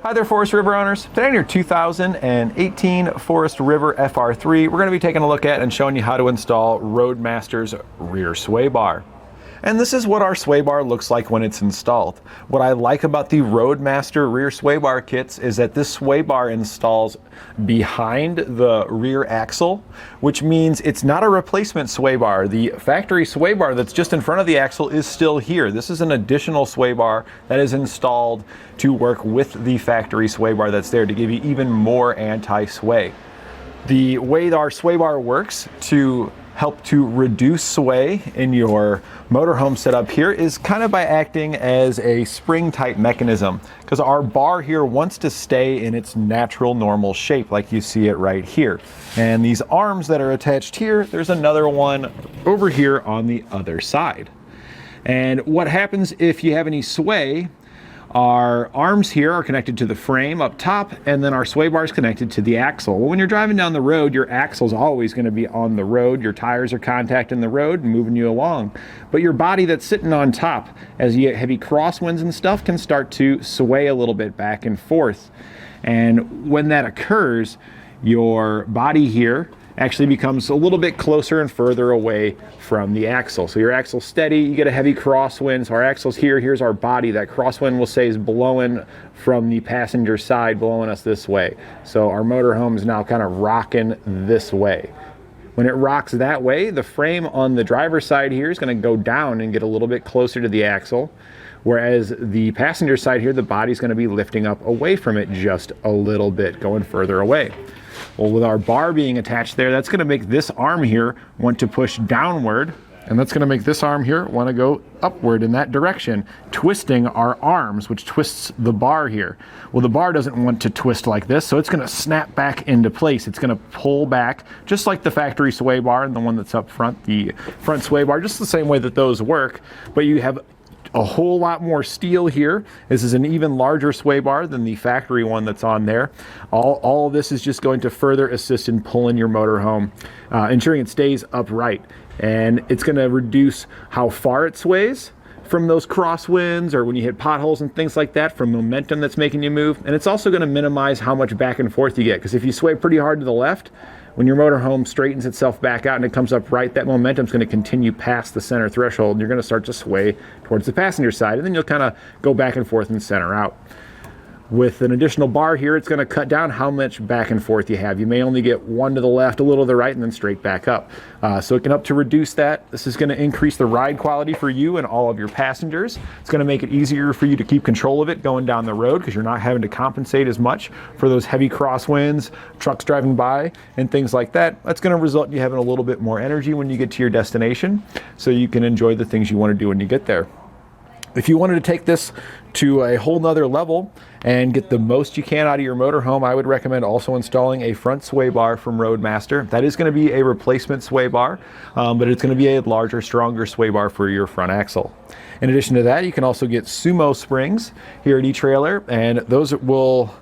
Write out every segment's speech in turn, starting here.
Hi there, Forest River owners. Today on your 2018 Forest River FR3, we're going to be taking a look at and showing you how to install Roadmaster's Rear Sway Bar. And this is what our sway bar looks like when it's installed. What I like about the Roadmaster Rear Sway Bar kits is that this sway bar installs behind the rear axle, which means it's not a replacement sway bar. The factory sway bar that's just in front of the axle is still here. This is an additional sway bar that is installed to work with the factory sway bar that's there to give you even more anti-sway. The way our sway bar works to help to reduce sway in your motorhome setup here is kind of by acting as a spring type mechanism, because our bar here wants to stay in its natural normal shape like you see it right here. And these arms that are attached here, there's another one over here on the other side. And what happens if you have any sway, our arms here are connected to the frame up top, and then our sway bar is connected to the axle. Well, when you're driving down the road, your axle is always going to be on the road. Your tires are contacting the road and moving you along. But your body that's sitting on top, as you get heavy crosswinds and stuff, can start to sway a little bit back and forth. And when that occurs, your body here actually becomes a little bit closer and further away from the axle. So your axle's steady, you get a heavy crosswind. So our axle's here, here's our body. That crosswind, we'll say, is blowing from the passenger side, blowing us this way. So our motorhome is now kind of rocking this way. When it rocks that way, the frame on the driver's side here is going to go down and get a little bit closer to the axle. Whereas the passenger side here, the body's going to be lifting up away from it just a little bit, going further away. Well, with our bar being attached there, that's going to make this arm here want to push downward, and that's going to make this arm here want to go upward in that direction, twisting our arms, which twists the bar here. Well, the bar doesn't want to twist like this, so it's going to snap back into place. It's going to pull back, just like the factory sway bar and the one that's up front, the front sway bar, just the same way that those work, but you have a whole lot more steel here. This is an even larger sway bar than the factory one that's on there. All of this is just going to further assist in pulling your motorhome, ensuring it stays upright. And it's going to reduce how far it sways from those crosswinds or when you hit potholes and things like that, from momentum that's making you move. And it's also going to minimize how much back and forth you get, because if you sway pretty hard to the left, when your motorhome straightens itself back out and it comes up right, that momentum is going to continue past the center threshold, and you're going to start to sway towards the passenger side, and then you'll kind of go back and forth and center out. With an additional bar here, it's going to cut down how much back and forth you have. You may only get one to the left, a little to the right, and then straight back up. So it can help to reduce that. This is going to increase the ride quality for you and all of your passengers. It's going to make it easier for you to keep control of it going down the road, because you're not having to compensate as much for those heavy crosswinds, trucks driving by, and things like that. That's going to result in you having a little bit more energy when you get to your destination, so you can enjoy the things you want to do when you get there. If you wanted to take this to a whole nother level and get the most you can out of your motorhome, I would recommend also installing a front sway bar from Roadmaster. That is going to be a replacement sway bar, but it's going to be a larger, stronger sway bar for your front axle. In addition to that, you can also get sumo springs here at etrailer, and those will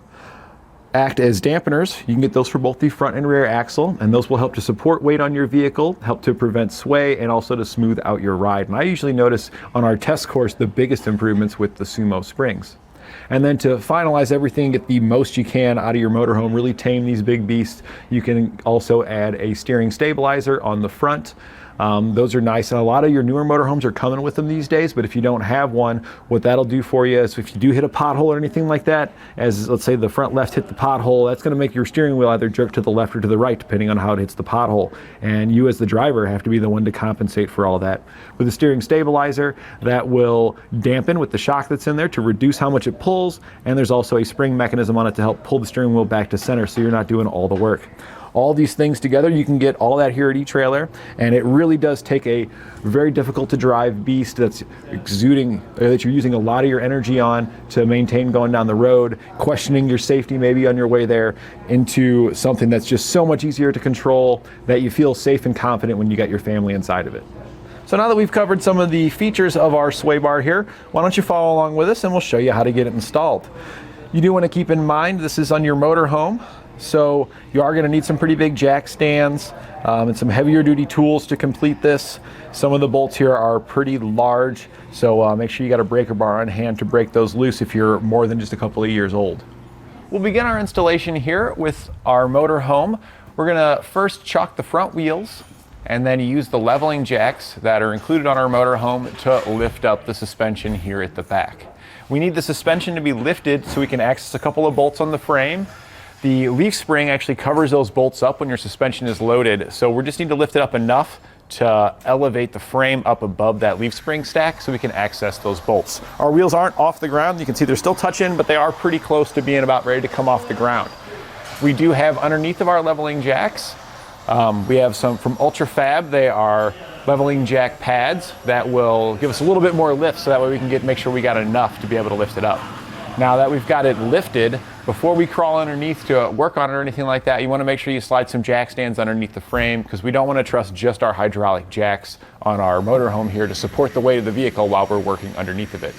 act as dampeners. You can get those for both the front and rear axle, and those will help to support weight on your vehicle, help to prevent sway, and also to smooth out your ride. And I usually notice on our test course the biggest improvements with the sumo springs. And then to finalize everything, get the most you can out of your motorhome, really tame these big beasts, you can also add a steering stabilizer on the front. Those are nice, and a lot of your newer motorhomes are coming with them these days, but if you don't have one, what that'll do for you is if you do hit a pothole or anything like that, as let's say the front left hit the pothole, that's going to make your steering wheel either jerk to the left or to the right, depending on how it hits the pothole. And you as the driver have to be the one to compensate for all that. With the steering stabilizer, that will dampen with the shock that's in there to reduce how much it pulls, and there's also a spring mechanism on it to help pull the steering wheel back to center, so you're not doing all the work. All these things together, you can get all that here at etrailer, and it really does take a very difficult to drive beast that's exuding, that you're using a lot of your energy on to maintain going down the road, questioning your safety maybe on your way there, into something that's just so much easier to control, that you feel safe and confident when you got your family inside of it. So now that we've covered some of the features of our sway bar here, why don't you follow along with us and we'll show you how to get it installed. You do want to keep in mind this is on your motorhome, so you are going to need some pretty big jack stands and some heavier duty tools to complete this. Some of the bolts here are pretty large, so make sure you got a breaker bar on hand to break those loose if you're more than just a couple of years old. We'll begin our installation here with our motorhome. We're gonna first chock the front wheels and then use the leveling jacks that are included on our motorhome to lift up the suspension here at the back. We need the suspension to be lifted so we can access a couple of bolts on the frame. The leaf spring actually covers those bolts up when your suspension is loaded, so we just need to lift it up enough to elevate the frame up above that leaf spring stack so we can access those bolts. Our wheels aren't off the ground. You can see they're still touching, but they are pretty close to being about ready to come off the ground. We do have underneath of our leveling jacks, we have some from Ultra Fab. They are leveling jack pads that will give us a little bit more lift so that way we can make sure we got enough to be able to lift it up. Now that we've got it lifted, before we crawl underneath to work on it or anything like that, you want to make sure you slide some jack stands underneath the frame because we don't want to trust just our hydraulic jacks on our motorhome here to support the weight of the vehicle while we're working underneath of it.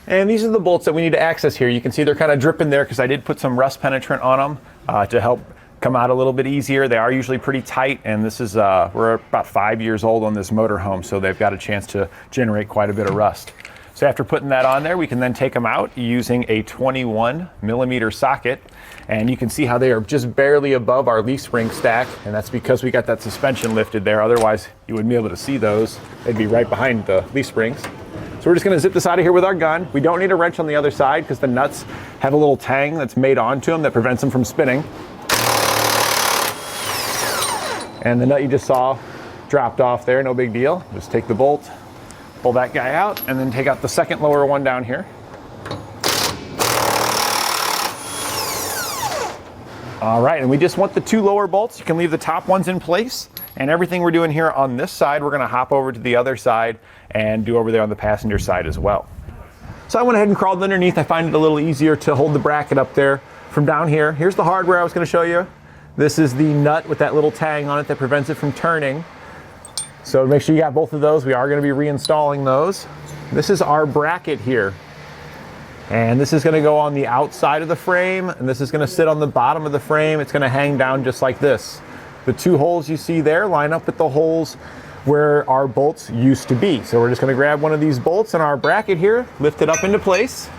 And these are the bolts that we need to access here. You can see they're kind of dripping there because I did put some rust penetrant on them to help come out a little bit easier. They are usually pretty tight, and this is we're about 5 years old on this motorhome, so they've got a chance to generate quite a bit of rust. So after putting that on there, we can then take them out using a 21mm socket, and you can see how they are just barely above our leaf spring stack, and that's because we got that suspension lifted there. Otherwise, you wouldn't be able to see those. They'd be right behind the leaf springs. So we're just gonna zip this out of here with our gun. We don't need a wrench on the other side because the nuts have a little tang that's made onto them that prevents them from spinning. And the nut you just saw dropped off there, no big deal. Just take the bolt, pull that guy out, and then take out the second lower one down here. All right, and we just want the two lower bolts. You can leave the top ones in place, and everything we're doing here on this side, we're gonna hop over to the other side and do over there on the passenger side as well. So I went ahead and crawled underneath. I find it a little easier to hold the bracket up there from down here. Here's the hardware I was gonna show you. This is the nut with that little tang on it that prevents it from turning. So make sure you got both of those. We are going to be reinstalling those. This is our bracket here. And this is going to go on the outside of the frame, and this is going to sit on the bottom of the frame. It's going to hang down just like this. The two holes you see there line up with the holes where our bolts used to be. So we're just going to grab one of these bolts in our bracket here, lift it up into place,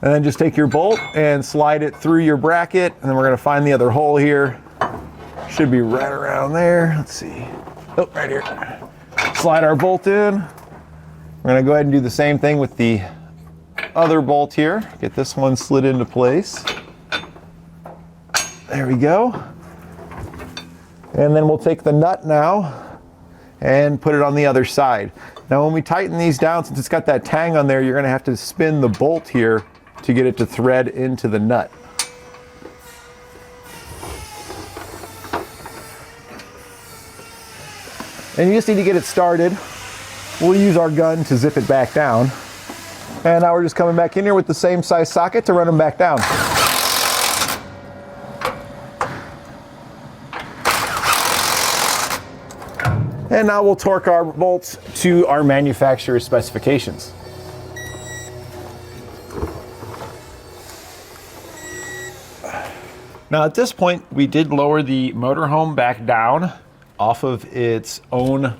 and then just take your bolt and slide it through your bracket, and then we're going to find the other hole here. Should be right around there. Let's see. Oh, right here. Slide our bolt in. We're going to go ahead and do the same thing with the other bolt here. Get this one slid into place. There we go. And then we'll take the nut now and put it on the other side. Now when we tighten these down, since it's got that tang on there, you're going to have to spin the bolt here to get it to thread into the nut. And you just need to get it started. We'll use our gun to zip it back down. And now we're just coming back in here with the same size socket to run them back down. And now we'll torque our bolts to our manufacturer's specifications. Now at this point, we did lower the motorhome back down off of its own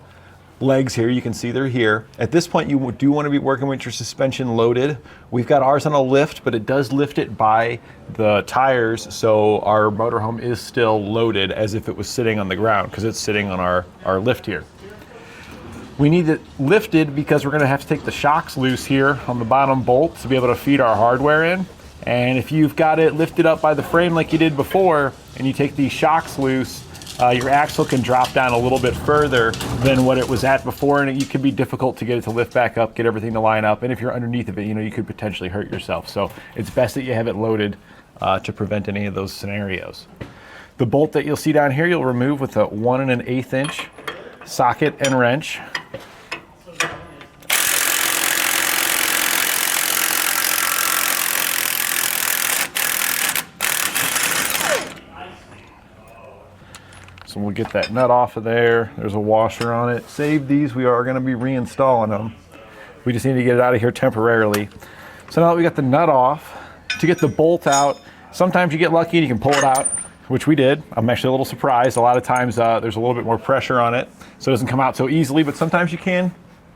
legs here. You can see they're here. At this point, you do want to be working with your suspension loaded. We've got ours on a lift, but it does lift it by the tires, so our motorhome is still loaded as if it was sitting on the ground because it's sitting on our lift here. We need it lifted because we're going to have to take the shocks loose here on the bottom bolt to be able to feed our hardware in. And if you've got it lifted up by the frame like you did before, and you take these shocks loose, your axle can drop down a little bit further than what it was at before, and it can be difficult to get it to lift back up, get everything to line up, and if you're underneath of it, you could potentially hurt yourself. So it's best that you have it loaded to prevent any of those scenarios. The bolt that you'll see down here, you'll remove with a 1 1/8 inch socket and wrench. So we'll get that nut off of there. There's a washer on it. Save these, we are going to be reinstalling them. We just need to get it out of here temporarily. So now that we got the nut off, to get the bolt out, sometimes you get lucky and you can pull it out, which we did. I'm actually a little surprised. A lot of times there's a little bit more pressure on it, so it doesn't come out so easily, but sometimes you can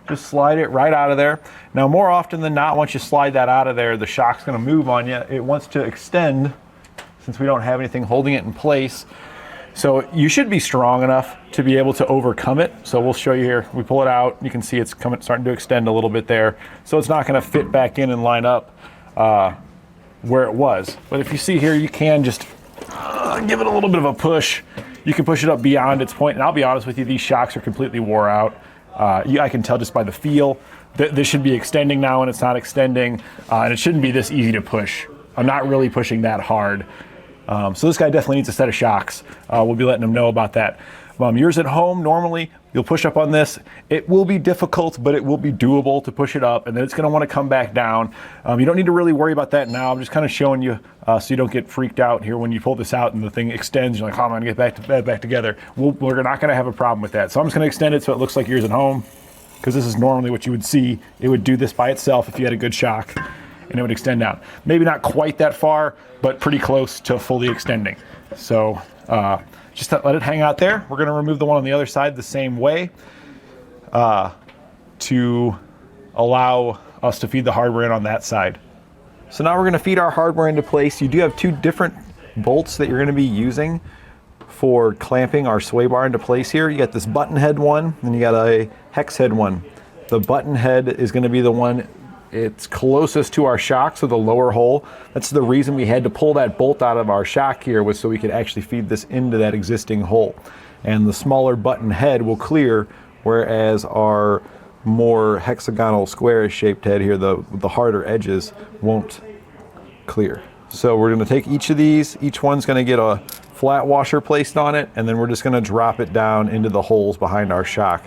just slide it right out of there. Now, more often than not, once you slide that out of there, the shock's gonna move on you. It wants to extend since we don't have anything holding it in place. So you should be strong enough to be able to overcome it. So we'll show you here. We pull it out, you can see it's starting to extend a little bit there. So it's not gonna fit back in and line up where it was. But if you see here, you can just give it a little bit of a push. You can push it up beyond its point, and I'll be honest with you, these shocks are completely wore out. I can tell just by the feel that this should be extending now and it's not extending, and it shouldn't be this easy to push. I'm not really pushing that hard. So this guy definitely needs a set of shocks. We'll be letting him know about that. Yours at home, normally you'll push up on this. It will be difficult, but it will be doable to push it up, and then it's gonna wanna come back down. You don't need to really worry about that now. I'm just kind of showing you so you don't get freaked out here when you pull this out and the thing extends. You're like, oh, I'm gonna get back together. We're not gonna have a problem with that. So I'm just gonna extend it so it looks like yours at home, because this is normally what you would see. It would do this by itself if you had a good shock, and it would extend down. Maybe not quite that far, but pretty close to fully extending. So just let it hang out there. We're gonna remove the one on the other side the same way to allow us to feed the hardware in on that side. So now we're gonna feed our hardware into place. You do have two different bolts that you're gonna be using for clamping our sway bar into place here. You got this button head one, and you got a hex head one. The button head is gonna be the one it's closest to our shock, so the lower hole. That's the reason we had to pull that bolt out of our shock here, was so we could actually feed this into that existing hole. And the smaller button head will clear, whereas our more hexagonal squarish shaped head here, the harder edges, won't clear. So we're gonna take each of these, each one's gonna get a flat washer placed on it, and then we're just gonna drop it down into the holes behind our shock.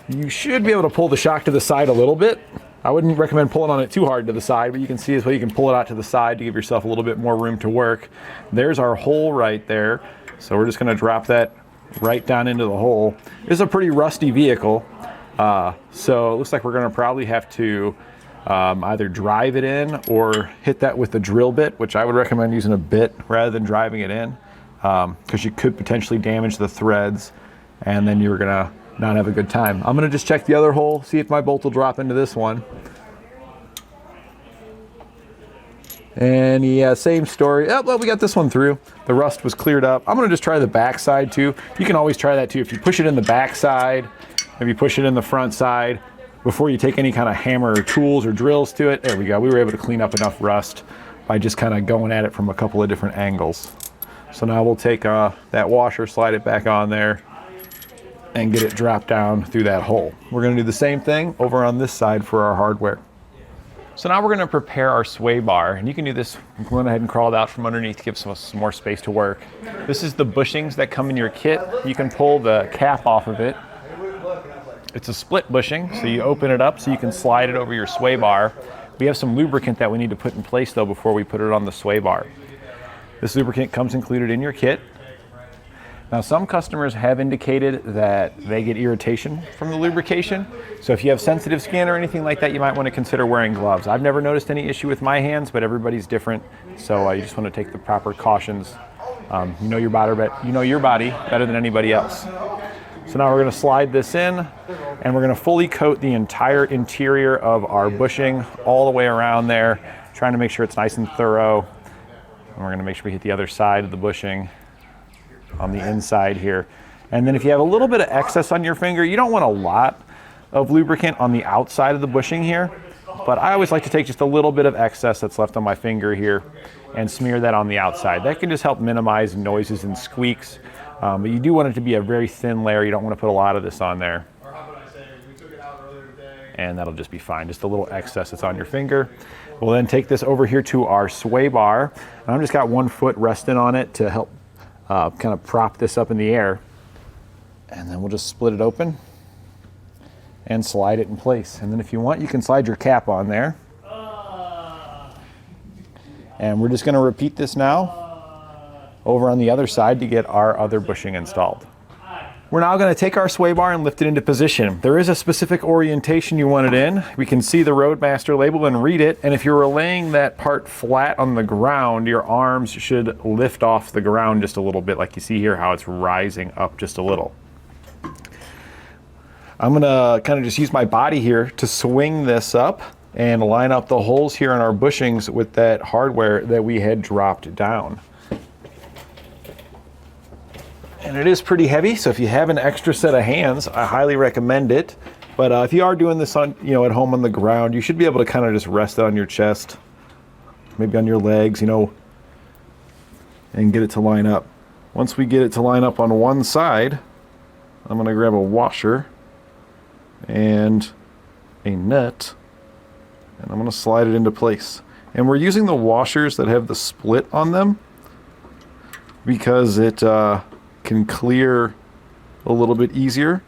You should be able to pull the shock to the side a little bit. I wouldn't recommend pulling on it too hard to the side, but you can see this way you can pull it out to the side to give yourself a little bit more room to work. There's our hole right there. So we're just gonna drop that right down into the hole. This is a pretty rusty vehicle. So it looks like we're gonna probably have to either drive it in or hit that with a drill bit, which I would recommend using a bit rather than driving it in, because you could potentially damage the threads and then you're gonna not have a good time. I'm gonna just check the other hole, see if my bolt will drop into this one. And yeah, same story. Oh, well, we got this one through. The rust was cleared up. I'm gonna just try the back side too. You can always try that too. If you push it in the back side, maybe push it in the front side, before you take any kind of hammer or tools or drills to it. There we go. We were able to clean up enough rust by just kind of going at it from a couple of different angles. So now we'll take that washer, slide it back on there, and get it dropped down through that hole. We're gonna do the same thing over on this side for our hardware. So now we're gonna prepare our sway bar, and you can do this, go ahead and crawl it out from underneath to give some more space to work. This is the bushings that come in your kit. You can pull the cap off of it. It's a split bushing, so you open it up so you can slide it over your sway bar. We have some lubricant that we need to put in place though before we put it on the sway bar. This lubricant comes included in your kit. Now, some customers have indicated that they get irritation from the lubrication. So if you have sensitive skin or anything like that, you might want to consider wearing gloves. I've never noticed any issue with my hands, but everybody's different. So you just want to take the proper cautions. You know your body better than anybody else. So now we're going to slide this in, and we're going to fully coat the entire interior of our bushing all the way around there, trying to make sure it's nice and thorough. And we're going to make sure we hit the other side of the bushing on the inside here. And then if you have a little bit of excess on your finger, you don't want a lot of lubricant on the outside of the bushing here, but I always like to take just a little bit of excess that's left on my finger here and smear that on the outside. That can just help minimize noises and squeaks, but you do want it to be a very thin layer. You don't want to put a lot of this on there. And that'll just be fine, just a little excess that's on your finger. We'll then take this over here to our sway bar. And I've just got one foot resting on it to help kind of prop this up in the air, and then we'll just split it open and slide it in place. And then if you want, you can slide your cap on there. And we're just going to repeat this now over on the other side to get our other bushing installed. We're now going to take our sway bar and lift it into position. There is a specific orientation you want it in. We can see the Roadmaster label and read it, and if you're laying that part flat on the ground, your arms should lift off the ground just a little bit, like you see here how it's rising up just a little. I'm gonna kind of just use my body here to swing this up and line up the holes here in our bushings with that hardware that we had dropped down. And it is pretty heavy, so if you have an extra set of hands, I highly recommend it. But if you are doing this on, at home on the ground, you should be able to kind of just rest it on your chest, maybe on your legs, and get it to line up. Once we get it to line up on one side, I'm gonna grab a washer and a nut, and I'm going to slide it into place. And we're using the washers that have the split on them because it can clear a little bit easier.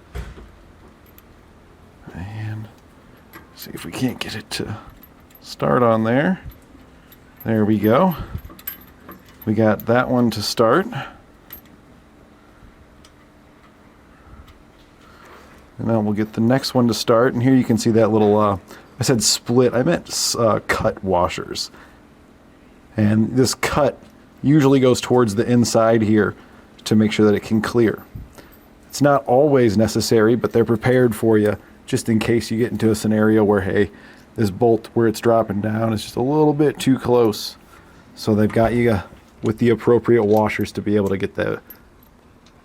And see if we can't get it to start on there. There we go. We got that one to start. And then we'll get the next one to start. And here you can see that little I said split, I meant cut washers. And this cut usually goes towards the inside here to make sure that it can clear. It's not always necessary, but they're prepared for you just in case you get into a scenario where, hey, this bolt where it's dropping down is just a little bit too close. So they've got you with the appropriate washers to be able to get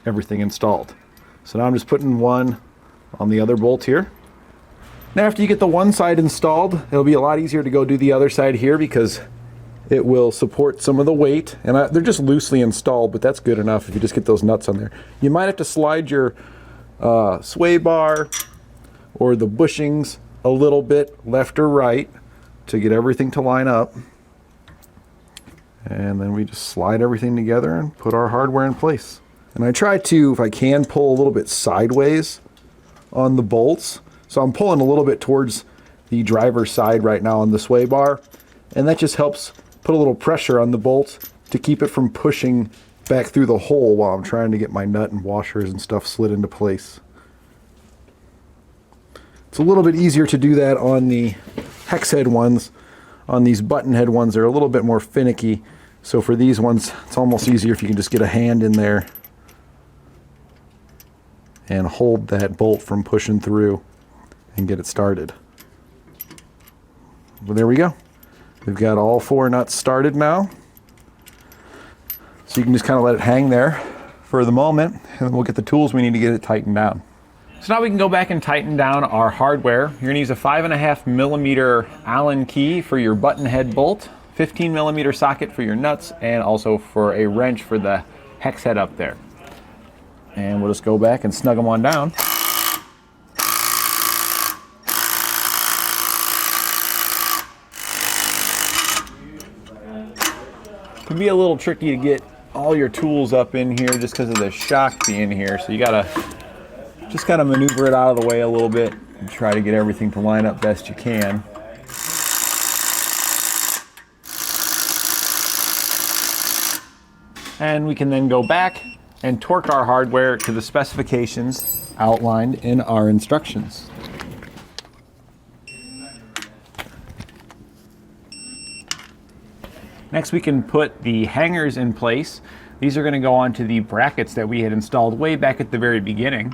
everything installed. So now I'm just putting one on the other bolt here. Now after you get the one side installed, it'll be a lot easier to go do the other side here because it will support some of the weight. And they're just loosely installed, but that's good enough if you just get those nuts on there. You might have to slide your sway bar or the bushings a little bit left or right to get everything to line up. And then we just slide everything together and put our hardware in place. And I try to, if I can, pull a little bit sideways on the bolts. So I'm pulling a little bit towards the driver's side right now on the sway bar, and that just helps put a little pressure on the bolt to keep it from pushing back through the hole while I'm trying to get my nut and washers and stuff slid into place. It's a little bit easier to do that on the hex head ones. On these button head ones, they're a little bit more finicky. So for these ones, it's almost easier if you can just get a hand in there and hold that bolt from pushing through and get it started. Well, there we go. We've got all four nuts started now. So you can just kind of let it hang there for the moment, and then we'll get the tools we need to get it tightened down. So now we can go back and tighten down our hardware. You're gonna use a 5.5 millimeter Allen key for your button head bolt, 15 millimeter socket for your nuts, and also for a wrench for the hex head up there. And we'll just go back and snug them on down. Can be a little tricky to get all your tools up in here just because of the shock being here. So you gotta just kind of maneuver it out of the way a little bit and try to get everything to line up best you can. And we can then go back and torque our hardware to the specifications outlined in our instructions. Next, we can put the hangers in place. These are going to go onto the brackets that we had installed way back at the very beginning.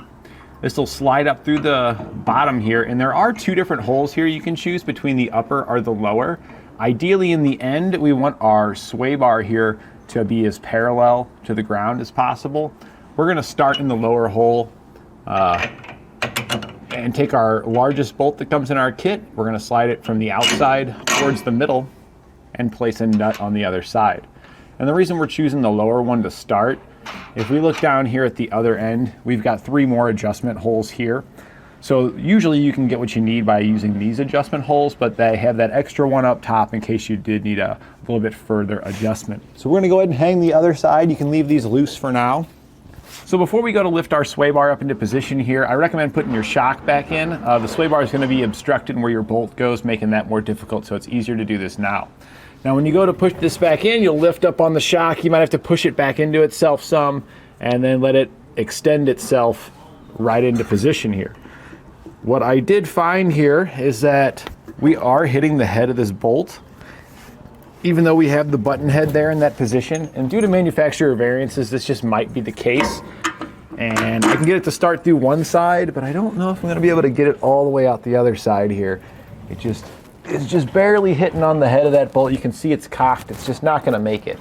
This will slide up through the bottom here, and there are two different holes here you can choose between the upper or the lower. Ideally, in the end, we want our sway bar here to be as parallel to the ground as possible. We're going to start in the lower hole and take our largest bolt that comes in our kit. We're going to slide it from the outside towards the middle and place a nut on the other side. And the reason we're choosing the lower one to start, if we look down here at the other end, we've got 3 more adjustment holes here. So usually you can get what you need by using these adjustment holes, but they have that extra one up top in case you did need a little bit further adjustment. So we're gonna go ahead and hang the other side. You can leave these loose for now. So before we go to lift our sway bar up into position here, I recommend putting your shock back in. The sway bar is gonna be obstructed where your bolt goes, making that more difficult, so it's easier to do this now. Now when you go to push this back in, you'll lift up on the shock. You might have to push it back into itself some, and then let it extend itself right into position here. What I did find here is that we are hitting the head of this bolt, even though we have the button head there in that position. And due to manufacturer variances, this just might be the case. And I can get it to start through one side, but I don't know if I'm gonna be able to get it all the way out the other side here. It's just barely hitting on the head of that bolt. You can see it's cocked. It's just not gonna make it.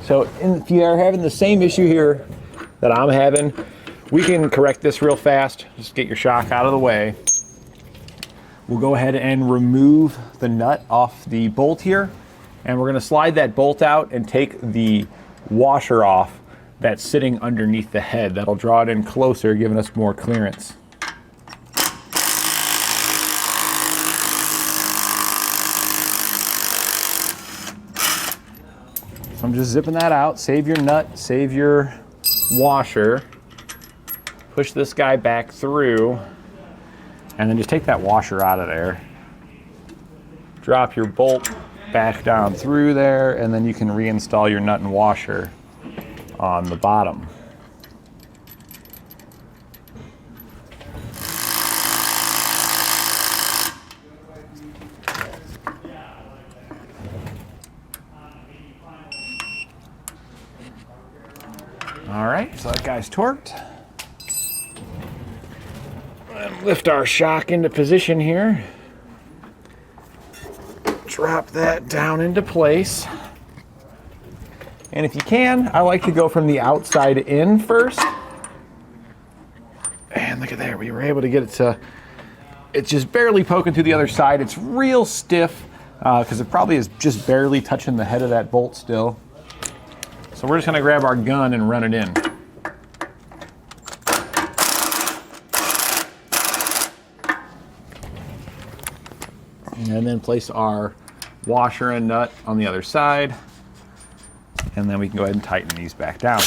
So if you are having the same issue here that I'm having, we can correct this real fast. Just get your shock out of the way. We'll go ahead and remove the nut off the bolt here, and we're gonna slide that bolt out and take the washer off that's sitting underneath the head. That'll draw it in closer, giving us more clearance. So I'm just zipping that out. Save your nut, save your washer. Push this guy back through, and then just take that washer out of there. Drop your bolt back down through there, and then you can reinstall your nut and washer on the bottom. All right, so that guy's torqued. And lift our shock into position here. Drop that down into place. And if you can, I like to go from the outside in first. And look at there, we were able to get it to, it's just barely poking through the other side. It's real stiff because it probably is just barely touching the head of that bolt still. So we're just gonna grab our gun and run it in. And then place our washer and nut on the other side. And then we can go ahead and tighten these back down.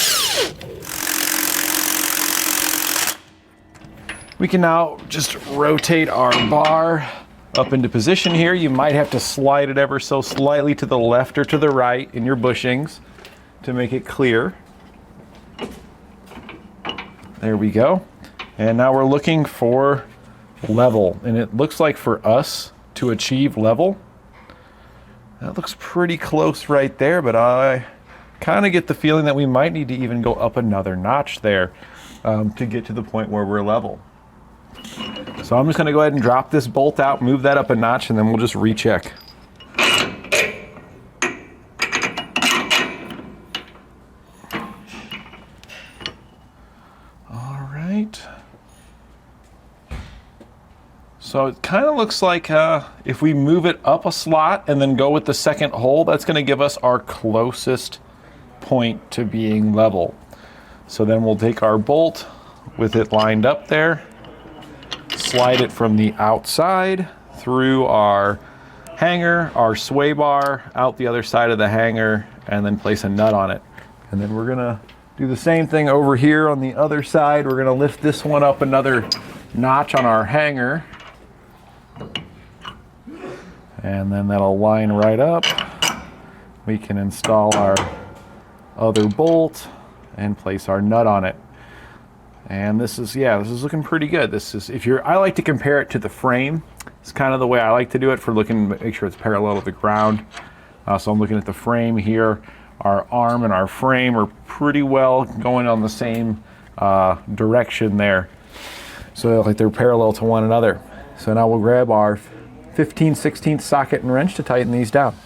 We can now just rotate our bar up into position here. You might have to slide it ever so slightly to the left or to the right in your bushings to make it clear. There we go. And now we're looking for level. And it looks like for us to achieve level, that looks pretty close right there, but I kind of get the feeling that we might need to even go up another notch there to get to the point where we're level. So I'm just going to go ahead and drop this bolt out, move that up a notch, and then we'll just recheck. All right. So it kind of looks like if we move it up a slot and then go with the second hole, that's going to give us our closest point to being level. So then we'll take our bolt with it lined up there, slide it from the outside through our hanger, our sway bar, out the other side of the hanger, and then place a nut on it. And then we're gonna do the same thing over here on the other side. We're gonna lift this one up another notch on our hanger. And then that'll line right up. We can install our other bolt and place our nut on it. And this is looking pretty good. This is, I like to compare it to the frame. It's kind of the way I like to do it for looking, make sure it's parallel to the ground. So I'm looking at the frame here. Our arm and our frame are pretty well going on the same direction there. So like they're parallel to one another. So now we'll grab our 15/16 socket and wrench to tighten these down.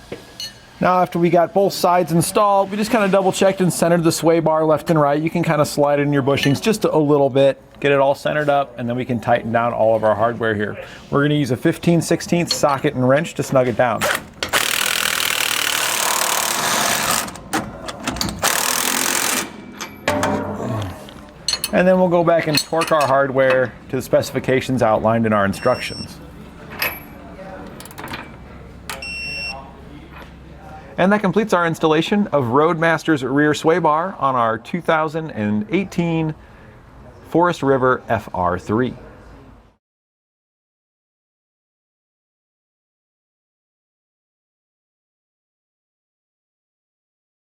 Now after we got both sides installed, we just kind of double checked and centered the sway bar left and right. You can kind of slide it in your bushings just a little bit, get it all centered up, and then we can tighten down all of our hardware here. We're going to use a 15/16 socket and wrench to snug it down. And then we'll go back and torque our hardware to the specifications outlined in our instructions. And that completes our installation of Roadmaster's Rear Sway Bar on our 2018 Forest River FR3.